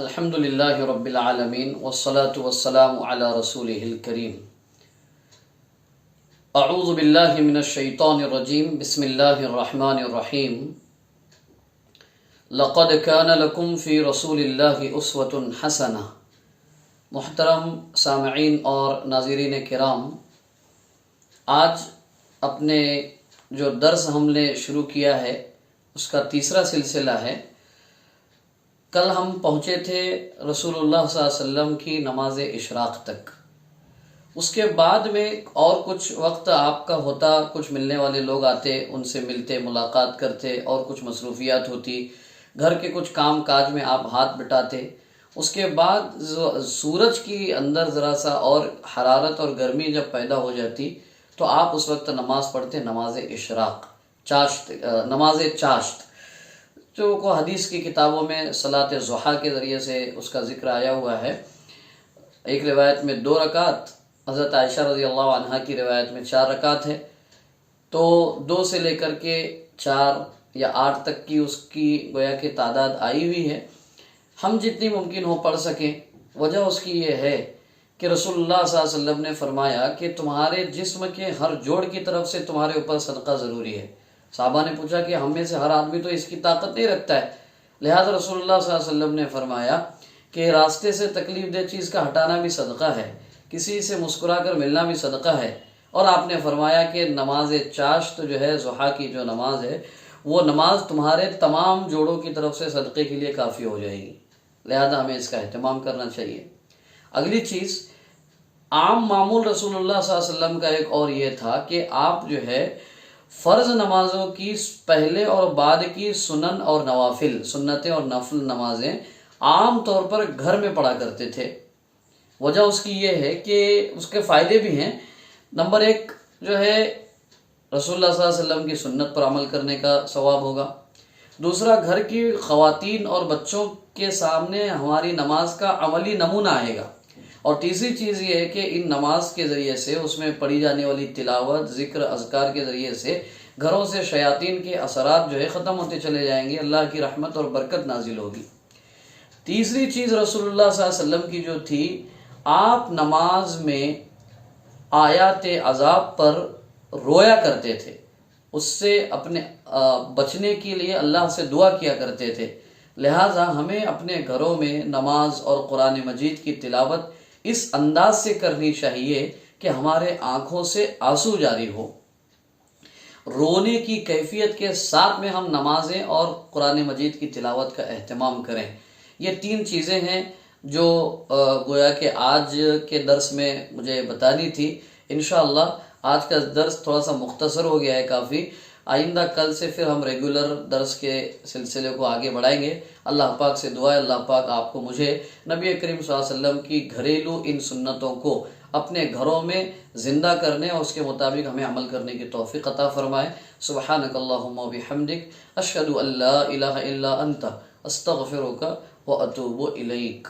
الحمد للہ رب العالمین والصلاة والسلام علی رسولہ الکریم۔ اعوذ باللہ من الشیطان الرجیم، بسم اللہ الرحمن الرحیم۔ لقد کان لکم فی رسول اللہ اسوۃ حسنہ۔ محترم سامعین اور ناظرین کرام، آج اپنے جو درس ہم نے شروع کیا ہے اس کا تیسرا سلسلہ ہے۔ کل ہم پہنچے تھے رسول اللہ صلی اللہ علیہ وسلم کی نماز اشراق تک۔ اس کے بعد میں اور کچھ وقت آپ کا ہوتا، کچھ ملنے والے لوگ آتے، ان سے ملتے، ملاقات کرتے، اور کچھ مصروفیات ہوتی، گھر کے کچھ کام کاج میں آپ ہاتھ بٹاتے۔ اس کے بعد سورج کی اندر ذرا سا اور حرارت اور گرمی جب پیدا ہو جاتی تو آپ اس وقت نماز پڑھتے، نماز اشراق، نماز چاشت، جو کو حدیث کی کتابوں میں صلاۃ ضحیٰ کے ذریعے سے اس کا ذکر آیا ہوا ہے۔ ایک روایت میں 2 رکعت، حضرت عائشہ رضی اللہ عنہا کی روایت میں 4 رکعت ہے، تو 2 سے لے کر کے 4 یا 8 تک کی اس کی گویا کہ تعداد آئی ہوئی ہے۔ ہم جتنی ممکن ہو پڑھ سکیں۔ وجہ اس کی یہ ہے کہ رسول اللہ صلی اللہ علیہ وسلم نے فرمایا کہ تمہارے جسم کے ہر جوڑ کی طرف سے تمہارے اوپر صدقہ ضروری ہے۔ صحابہ نے پوچھا کہ ہم میں سے ہر آدمی تو اس کی طاقت نہیں رکھتا ہے، لہذا رسول اللہ صلی اللہ علیہ وسلم نے فرمایا کہ راستے سے تکلیف دہ چیز کا ہٹانا بھی صدقہ ہے، کسی سے مسکرا کر ملنا بھی صدقہ ہے، اور آپ نے فرمایا کہ نماز چاشت جو ہے، ضحیٰ کی جو نماز ہے، وہ نماز تمہارے تمام جوڑوں کی طرف سے صدقے کے لیے کافی ہو جائے گی، لہذا ہمیں اس کا اہتمام کرنا چاہیے۔ اگلی چیز، عام معمول رسول اللہ صلی اللہ علیہ وسلم کا ایک اور یہ تھا کہ آپ جو ہے فرض نمازوں کی پہلے اور بعد کی سنن اور نوافل، سنتیں اور نفل نمازیں عام طور پر گھر میں پڑھا کرتے تھے۔ وجہ اس کی یہ ہے کہ اس کے فائدے بھی ہیں۔ نمبر 1 جو ہے رسول اللہ صلی اللہ علیہ وسلم کی سنت پر عمل کرنے کا ثواب ہوگا۔ دوسرا، گھر کی خواتین اور بچوں کے سامنے ہماری نماز کا عملی نمونہ آئے گا۔ اور تیسری چیز یہ ہے کہ ان نماز کے ذریعے سے، اس میں پڑھی جانے والی تلاوت، ذکر، اذکار کے ذریعے سے گھروں سے شیاطین کے اثرات جو ہے ختم ہوتے چلے جائیں گے، اللہ کی رحمت اور برکت نازل ہوگی۔ تیسری چیز رسول اللہ صلی اللہ علیہ وسلم کی جو تھی، آپ نماز میں آیات عذاب پر رویا کرتے تھے، اس سے اپنے بچنے کے لیے اللہ سے دعا کیا کرتے تھے۔ لہٰذا ہمیں اپنے گھروں میں نماز اور قرآن مجید کی تلاوت اس انداز سے کرنی چاہیے کہ ہمارے آنکھوں سے آنسو جاری ہو، رونے کی کیفیت کے ساتھ میں ہم نمازیں اور قرآن مجید کی تلاوت کا اہتمام کریں۔ یہ 3 چیزیں ہیں جو گویا کہ آج کے درس میں مجھے بتانی تھی۔ انشاءاللہ آج کا درس تھوڑا سا مختصر ہو گیا ہے کافی۔ آئندہ کل سے پھر ہم ریگولر درس کے سلسلے کو آگے بڑھائیں گے۔ اللہ پاک سے دعا ہے اللہ پاک آپ کو، مجھے نبی کریم صلی اللہ علیہ وسلم کی گھریلو ان سنتوں کو اپنے گھروں میں زندہ کرنے اور اس کے مطابق ہمیں عمل کرنے کی توفیق عطا فرمائے۔ سبحانک اللہم و بحمدک، اشہد ان لا الہ الا انت، استغفرک و اتوب الیک۔